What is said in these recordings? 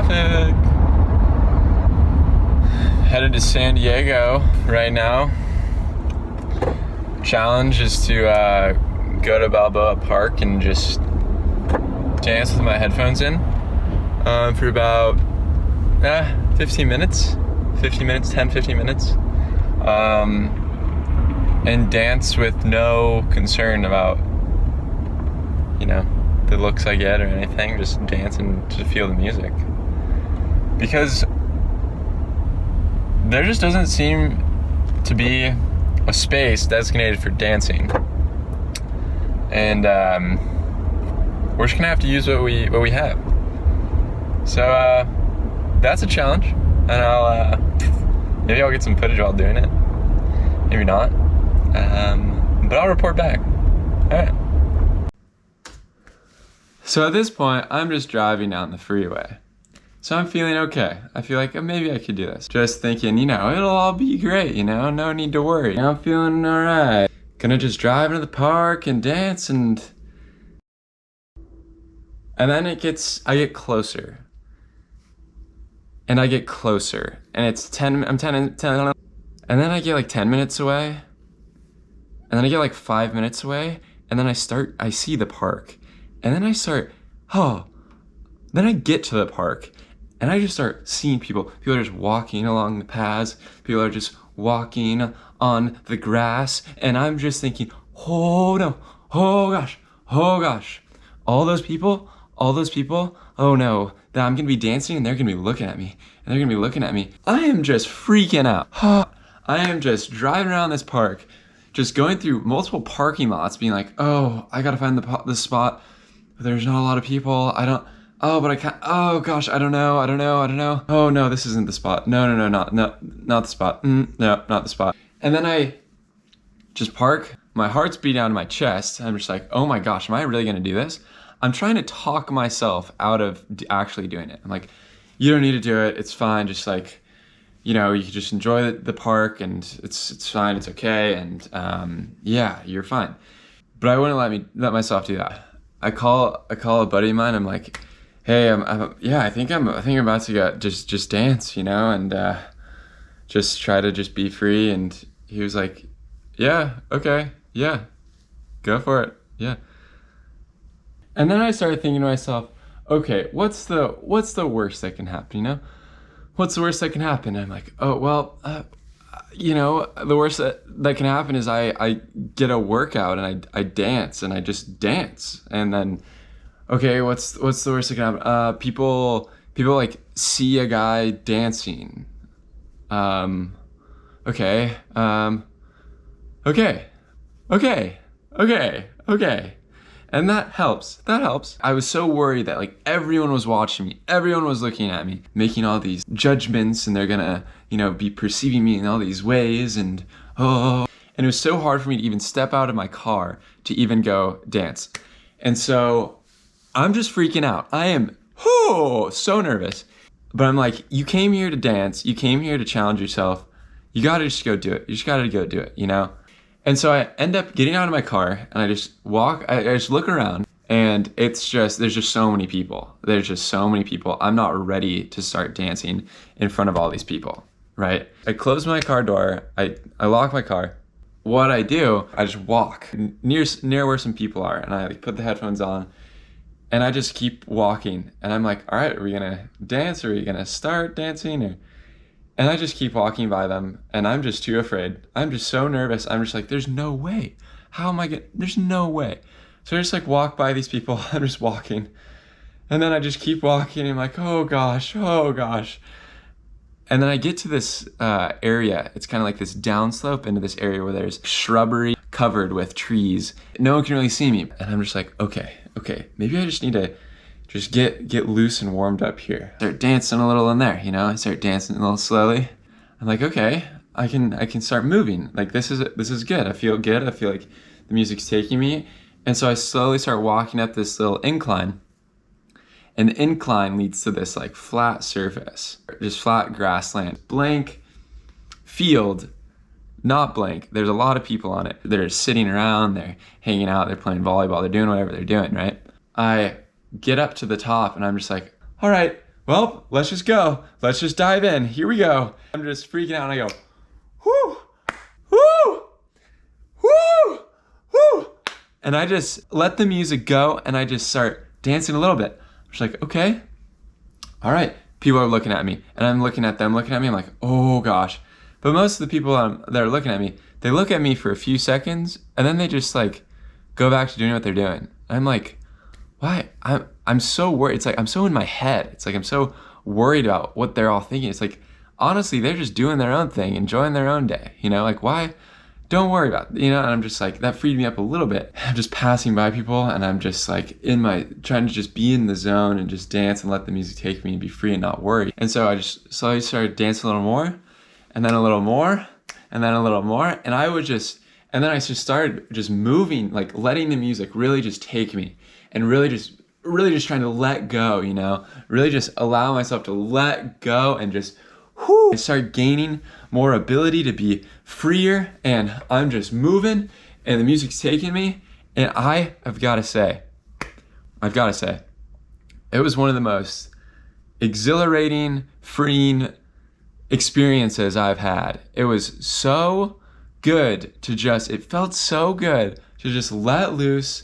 traffic. Headed to San Diego right now. Challenge is to go to Balboa Park and just dance with my headphones in for about 15 minutes, 10, 15 minutes. And dance with no concern about, the looks I get or anything. Just dance and to feel the music. Because there just doesn't seem to be a space designated for dancing. And we're just gonna have to use what we have. So that's a challenge. And maybe I'll get some footage while doing it. Maybe not. But I'll report back. Alright. So at this point, I'm just driving down the freeway. So I'm feeling okay. I feel like maybe I could do this. Just thinking, it'll all be great, no need to worry. I'm feeling alright. Gonna just drive into the park and dance and then I get closer. And I get closer. And it's 10, and then I get like 10 minutes away. And then I get like 5 minutes away. And then I see the park. And then then I get to the park. And I just start seeing people. People are just walking along the paths. People are just walking on the grass. And I'm just thinking, oh no, oh gosh. All those people, oh no, that I'm gonna be dancing and they're gonna be looking at me. I am just freaking out. I am just driving around this park, just going through multiple parking lots, being like, oh, I gotta find the spot. There's not a lot of people. But I can't. Oh gosh, I don't know. Oh no, this isn't the spot. No, not the spot. No, not the spot. And then I just park. My heart's beating out of my chest. I'm just like, oh my gosh, am I really gonna do this? I'm trying to talk myself out of actually doing it. I'm like, you don't need to do it. It's fine. Just like, you can just enjoy the park and it's fine. It's okay. And yeah, you're fine. But I wouldn't let myself do that. I call a buddy of mine. I'm like, hey, I think I'm about to just dance, and just try to just be free. And he was like, yeah, okay, yeah, go for it, yeah. And then I started thinking to myself, okay, what's the worst that can happen, What's the worst that can happen? And I'm like, oh, well, the worst that can happen is I get a workout and I dance and I just dance. And then, okay, what's the worst that can happen? People like see a guy dancing. Okay. And that helps. I was so worried that like everyone was watching me. Everyone was looking at me, making all these judgments, and they're gonna, be perceiving me in all these ways. And it was so hard for me to even step out of my car to even go dance. And so I'm just freaking out. I am so nervous. But I'm like, you came here to dance. You came here to challenge yourself. You gotta just go do it. You just gotta go do it, And so I end up getting out of my car and I just walk, I just look around and there's just so many people. I'm not ready to start dancing in front of all these people, right? I close my car door, I lock my car. What I do, I just walk near where some people are and I put the headphones on and I just keep walking. And I'm like, all right, are we gonna dance? Or are we gonna start dancing? And I just keep walking by them, and I'm just too afraid. I'm just so nervous. I'm just like, there's no way. How am I gonna, there's no way. So I just like walk by these people. I'm just walking. And then I just keep walking. And I'm like, oh gosh. And then I get to this area. It's kind of like this downslope into this area where there's shrubbery covered with trees. No one can really see me. And I'm just like, okay. Maybe I just need to just get loose and warmed up here. Start dancing a little in there, I start dancing a little slowly. I'm like, okay, I can start moving. Like this is good. I feel good. I feel like the music's taking me. And so I slowly start walking up this little incline. And the incline leads to this like flat surface, just flat grassland. Blank field, not blank. There's a lot of people on it. They're sitting around, they're hanging out, they're playing volleyball, they're doing whatever they're doing, right? I get up to the top and I'm just like, all right, well, let's just go. Let's just dive in. Here we go. I'm just freaking out and I go, whoo, whoo, whoo, whoo. And I just let the music go and I just start dancing a little bit. I'm just like, okay, all right. People are looking at me and I'm looking at them, looking at me. I'm like, oh gosh. But most of the people that are looking at me, they look at me for a few seconds and then they just like go back to doing what they're doing. I'm like, why? I'm so worried. It's like I'm so in my head. It's like I'm so worried about what they're all thinking. It's like, honestly, they're just doing their own thing, enjoying their own day. You know, like why? Don't worry about it, you know? And I'm just like, that freed me up a little bit. I'm just passing by people and I'm just like trying to just be in the zone and just dance and let the music take me and be free and not worry. And so I just slowly started dancing a little more and then a little more and then a little more. And then I just started just moving, like letting the music really just take me and really just trying to let go, you know, really just allow myself to let go and just, I started gaining more ability to be freer and I'm just moving and the music's taking me. And I've got to say, it was one of the most exhilarating, freeing experiences I've had. It was so good it felt so good to just let loose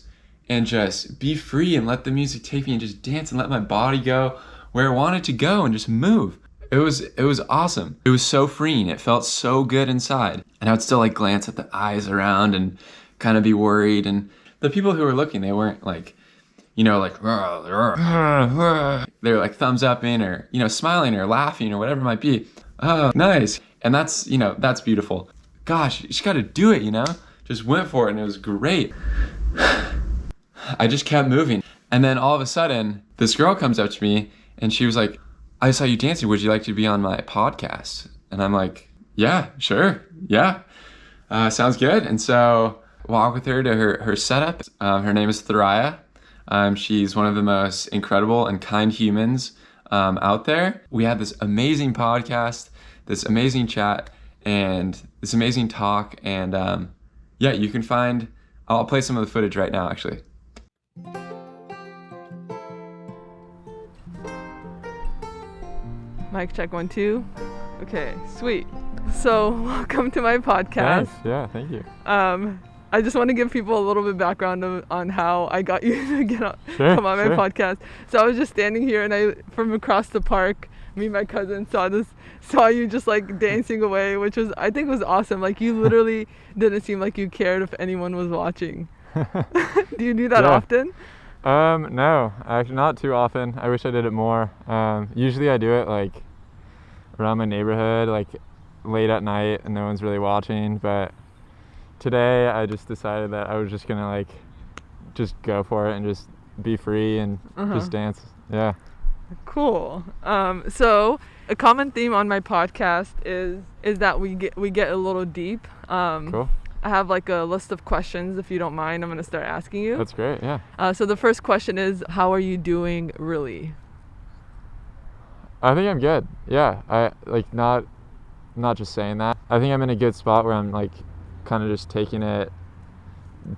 and just be free and let the music take me and just dance and let my body go where it wanted to go and just move. It was awesome. It was so freeing. It felt so good inside. And I would still like glance at the eyes around and kind of be worried. And the people who were looking, they weren't like, you know, like, they were like thumbs upping or, you know, smiling or laughing or whatever it might be. Oh, nice. And that's, you know, that's beautiful. Gosh, you just got to do it, you know? Just went for it and it was great. I just kept moving. And then all of a sudden, this girl comes up to me and she was like, I saw you dancing. Would you like to be on my podcast? And I'm like, yeah, sure. Yeah. Sounds good. And so walk with her to her setup. Her name is Thoraya. She's one of the most incredible and kind humans out there. We had this amazing podcast, this amazing chat, and this amazing talk. And yeah, you can I'll play some of the footage right now, actually. Mic check 1 2. Okay, sweet. So welcome to my podcast. Nice. Yeah, thank you. I just want to give people a little bit background on how I got you to come on my podcast. So I was just standing here and from across the park, me and my cousin saw you just like dancing away, which I think was awesome. Like you literally didn't seem like you cared if anyone was watching. Do you do that often? No, actually not too often. I wish I did it more. Usually I do it like around my neighborhood, like late at night and no one's really watching, but today I just decided that I was just gonna like just go for it and just be free and just dance. Yeah. Cool. So a common theme on my podcast is that we get a little deep. Cool. I have like a list of questions. If you don't mind, I'm going to start asking you. That's great, yeah. So the first question is, how are you doing really? I think I'm good. Yeah, I like not just saying that. I think I'm in a good spot where I'm like kind of just taking it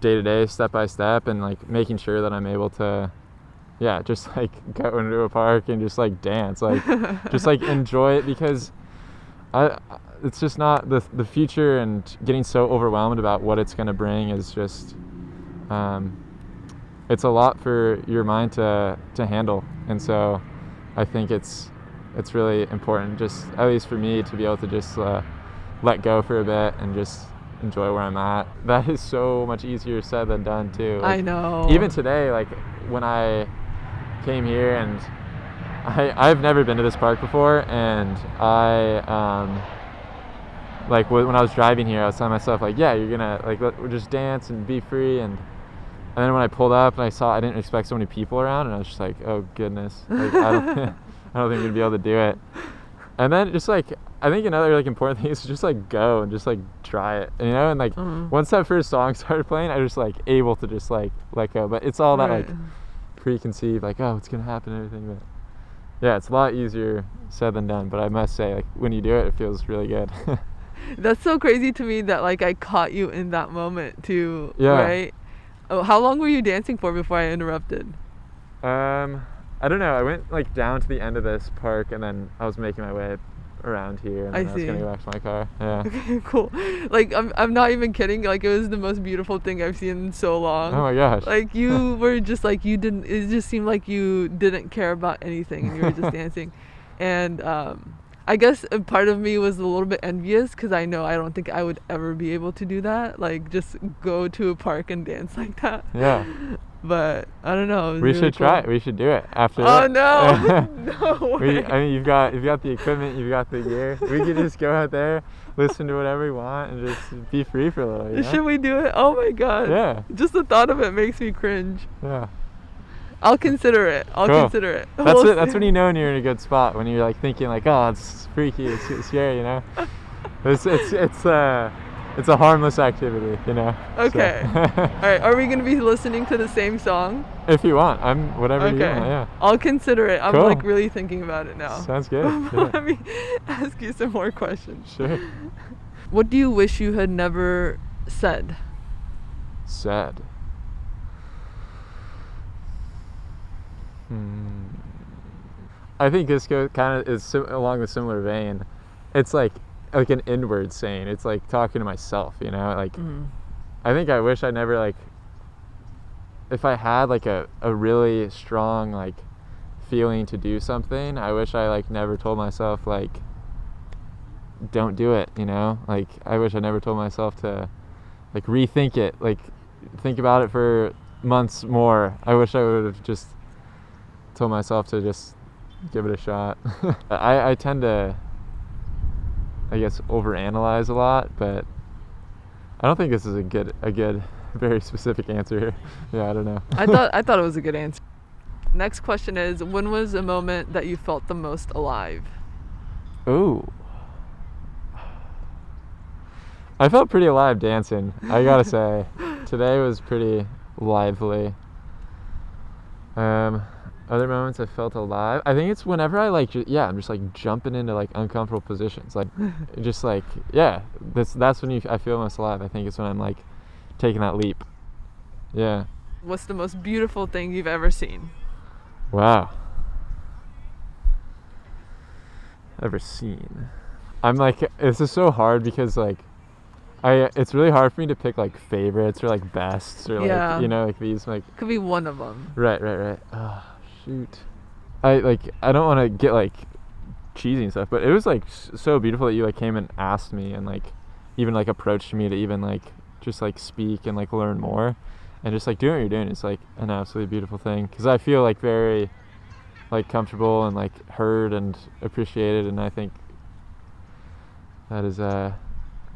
day to day, step by step, and like making sure that I'm able to, yeah, just like go into a park and just like dance, like just like enjoy it, because it's just not the future, and getting so overwhelmed about what it's going to bring is just it's a lot for your mind to handle. And so I think it's really important, just at least for me, to be able to just let go for a bit and just enjoy where I'm at. That is so much easier said than done too. Like, I know. Even today, like when I came here, and I've never been to this park before, and like when I was driving here, I was telling myself like, yeah, you're gonna like we'll just dance and be free, and then when I pulled up and I didn't expect so many people around, and I was just like, oh goodness, like I don't think I'm gonna be able to do it. And then just like, I think another like important thing is to just like go and just like try it, you know. And like once that first song started playing, I was like able to just like let go. But it's all that like preconceived, like, oh, it's gonna happen and everything. But yeah, it's a lot easier said than done. But I must say, like when you do it, it feels really good. That's so crazy to me that like I caught you in that moment too. Yeah. Right. Oh, how long were you dancing for before I interrupted? I don't know. I went like down to the end of this park, and then I was making my way around here, and then I was gonna go back to my car. Yeah. Okay, cool. Like I'm not even kidding. Like it was the most beautiful thing I've seen in so long. Oh my gosh. Like you were just like you didn't. It just seemed like you didn't care about anything, and you were just dancing. And I guess a part of me was a little bit envious because I know I don't think I would ever be able to do that. Like just go to a park and dance like that. Yeah. But I don't know. It was We really should cool. try it. We should do it after. Oh that. no! No way. I mean, you've got the equipment, you've got the gear. We could just go out there, listen to whatever we want, and just be free for a little. You know? Should we do it? Oh my god. Yeah. Just the thought of it makes me cringe. Yeah. I'll consider it. I'll Cool. consider it. That's We'll it. That's see. when you know you're in a good spot. When you're like thinking like, oh, it's freaky, it's scary, you know. It's a harmless activity, you know. Okay. So. All right. Are we gonna be listening to the same song? If you want, I'm whatever you Okay. want. Yeah. I'll consider it. I'm Cool. like really thinking about it now. Sounds good. Yeah. Let me ask you some more questions. Sure. What do you wish you had never said? Sad. I think this kind of is along the similar vein. It's like an inward saying. It's like talking to myself, you know. Like I think I wish I never like. If I had like a really strong like feeling to do something, I wish I like never told myself like don't do it, you know. Like I wish I never told myself to like rethink it, like think about it for months more. I wish I would have just told myself to just give it a shot. I tend to, I guess, overanalyze a lot, but I don't think this is a good, very specific answer here. Yeah, I don't know. I thought it was a good answer. Next question is, when was a moment that you felt the most alive? Ooh. I felt pretty alive dancing, I gotta say. Today was pretty lively. Other moments I felt alive, I think it's whenever I like, I'm just like jumping into like uncomfortable positions. Like, just like, yeah, that's when I feel most alive. I think it's when I'm like taking that leap. Yeah. What's the most beautiful thing you've ever seen? Wow. Ever seen? I'm like, this is so hard because like, it's really hard for me to pick like favorites or like bests or like, you know, like these like. Could be one of them. Right. Oh, shoot. I don't want to get like cheesy and stuff, but it was like so beautiful that you like came and asked me and like even like approached me to even like just like speak and like learn more and just like doing what you're doing is like an absolutely beautiful thing because I feel like very like comfortable and like heard and appreciated, and I think that is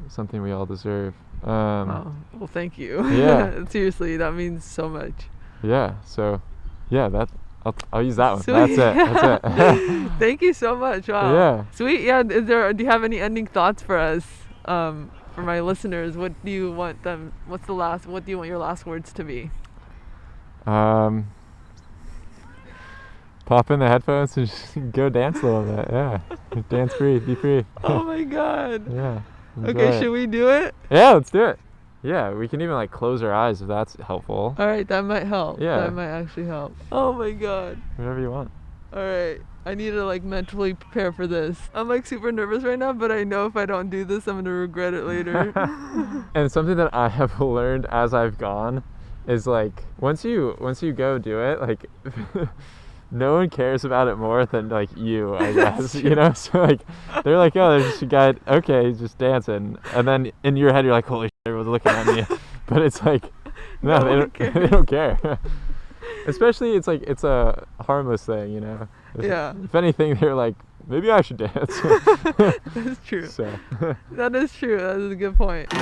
something we all deserve. Oh, well, thank you. Yeah. Seriously, that means so much. Yeah. So, yeah, I'll use that one. Sweet. That's it. Thank you so much. Wow. Yeah. Sweet. Yeah. Do you have any ending thoughts for us? For my listeners, what do you want what do you want your last words to be? Pop in the headphones and just go dance a little bit. Yeah. Dance free, be free. Oh my god. Yeah. Enjoy Okay, it. should we do it? Yeah, let's do it. Yeah, we can even like close our eyes if that's helpful. All right, that might help. Yeah. That might actually help. Oh my god. Whatever you want. All right. I need to like mentally prepare for this. I'm like super nervous right now, but I know if I don't do this, I'm going to regret it later. And something that I have learned as I've gone is like once you go do it, like no one cares about it more than like you, I guess. You know, so like they're like, oh, there's just a guy, okay, he's just dancing, and then in your head you're like, holy shit, everyone's looking at me. But it's like no, they don't care. Especially it's like it's a harmless thing, you know. Yeah. If anything, they're like, maybe I should dance. That's true. So That is true. That is a good point.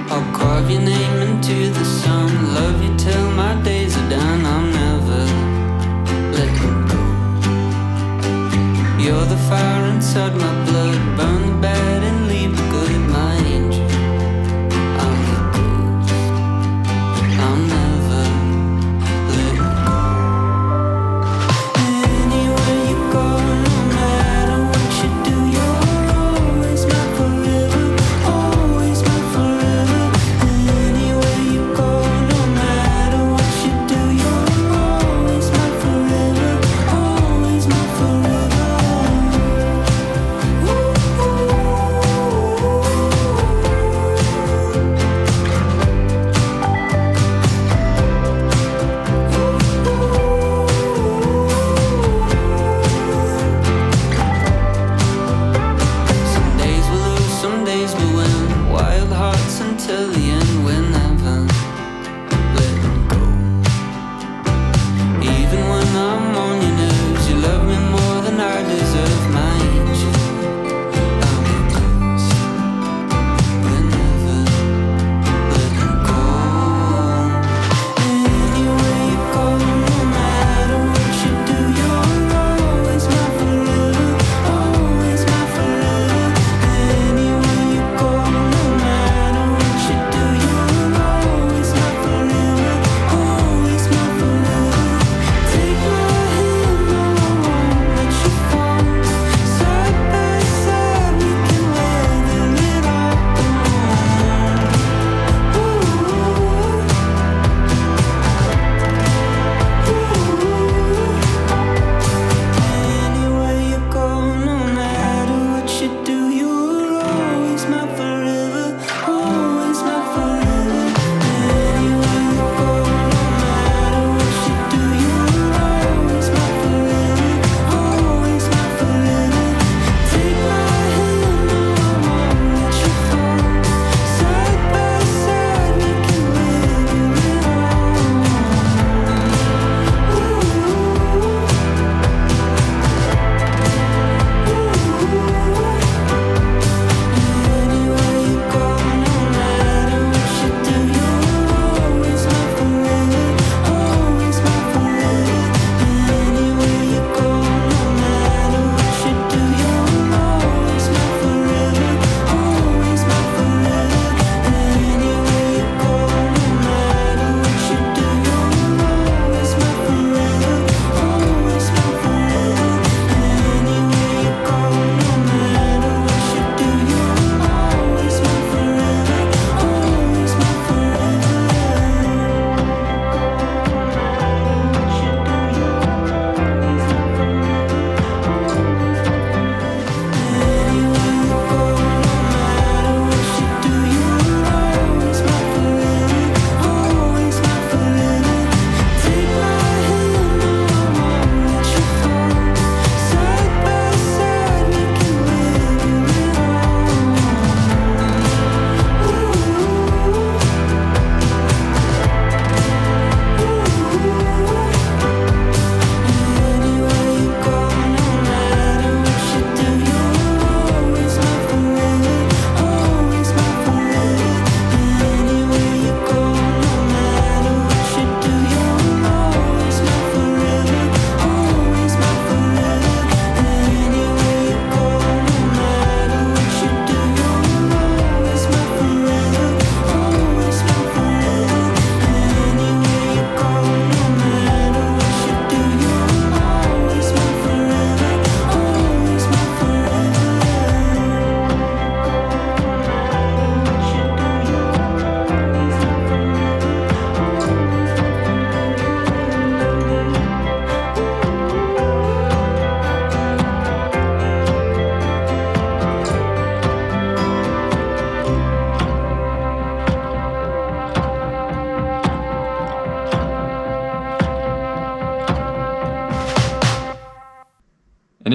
I'll carve your name into the sun, love you till my days are done. I'll never let you go. You're the fire inside my blood, burn the bad and leave the good, my angel. I'm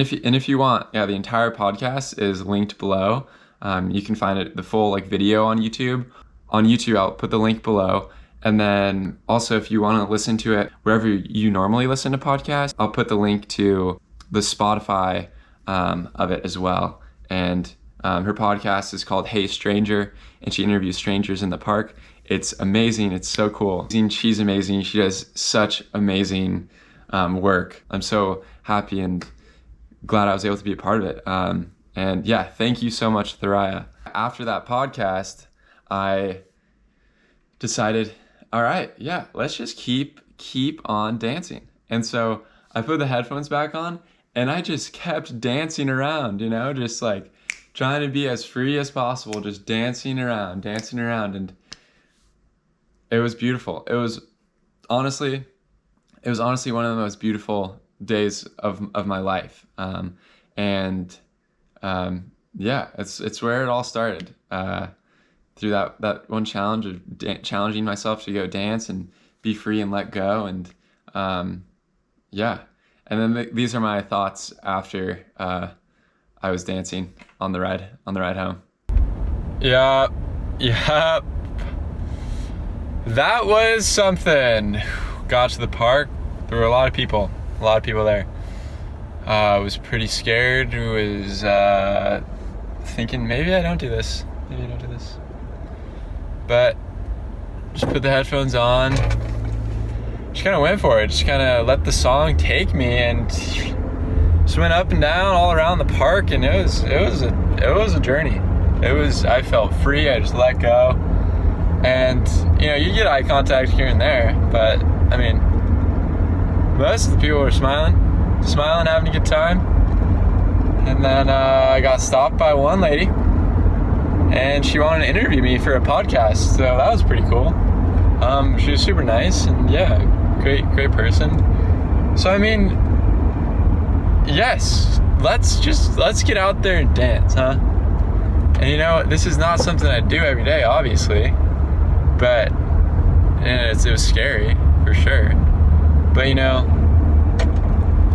if you want, yeah, the entire podcast is linked below. You can find it, the full like video on YouTube. On YouTube, I'll put the link below. And then also, if you want to listen to it wherever you normally listen to podcasts, I'll put the link to the Spotify of it as well. And her podcast is called Hey Stranger, and she interviews strangers in the park. It's amazing. It's so cool. She's amazing. She does such amazing work. I'm so happy and glad I was able to be a part of it. And yeah, thank you so much, Thoraya. After that podcast, I decided, all right, yeah, let's just keep on dancing. And so I put the headphones back on and I just kept dancing around, just like trying to be as free as possible, just dancing around. And it was beautiful. It was honestly one of the most beautiful days of my life. Yeah, it's where it all started. Through that one challenge of challenging myself to go dance and be free and let go. And yeah, and then these are my thoughts after I was dancing on the ride home. Yeah, that was something. Got to the park. There were a lot of people there. I was pretty scared. I was thinking maybe I don't do this. But just put the headphones on. Just kind of went for it. Just kind of let the song take me, and just went up and down all around the park. And it was a journey. I felt free. I just let go. And you get eye contact here and there, but I mean, most of the people were smiling, having a good time. And then I got stopped by one lady, and she wanted to interview me for a podcast, so that was pretty cool. She was super nice, and yeah, great person. So I mean, yes, let's get out there and dance, huh? And this is not something I do every day, obviously, but it was scary for sure. But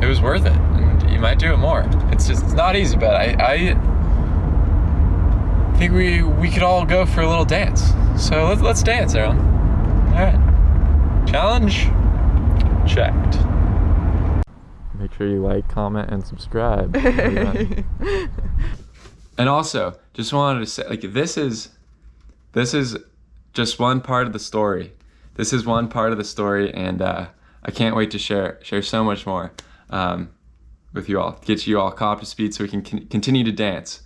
it was worth it, and you might do it more. It's not easy, but I think we could all go for a little dance. So let's dance, everyone. All right. Challenge checked. Make sure you like, comment, and subscribe. And also, just wanted to say, like, this is just one part of the story. This is one part of the story, and I can't wait to share so much more with you all. Get you all caught up to speed so we can continue to dance.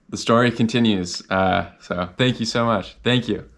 The story continues. So thank you so much. Thank you.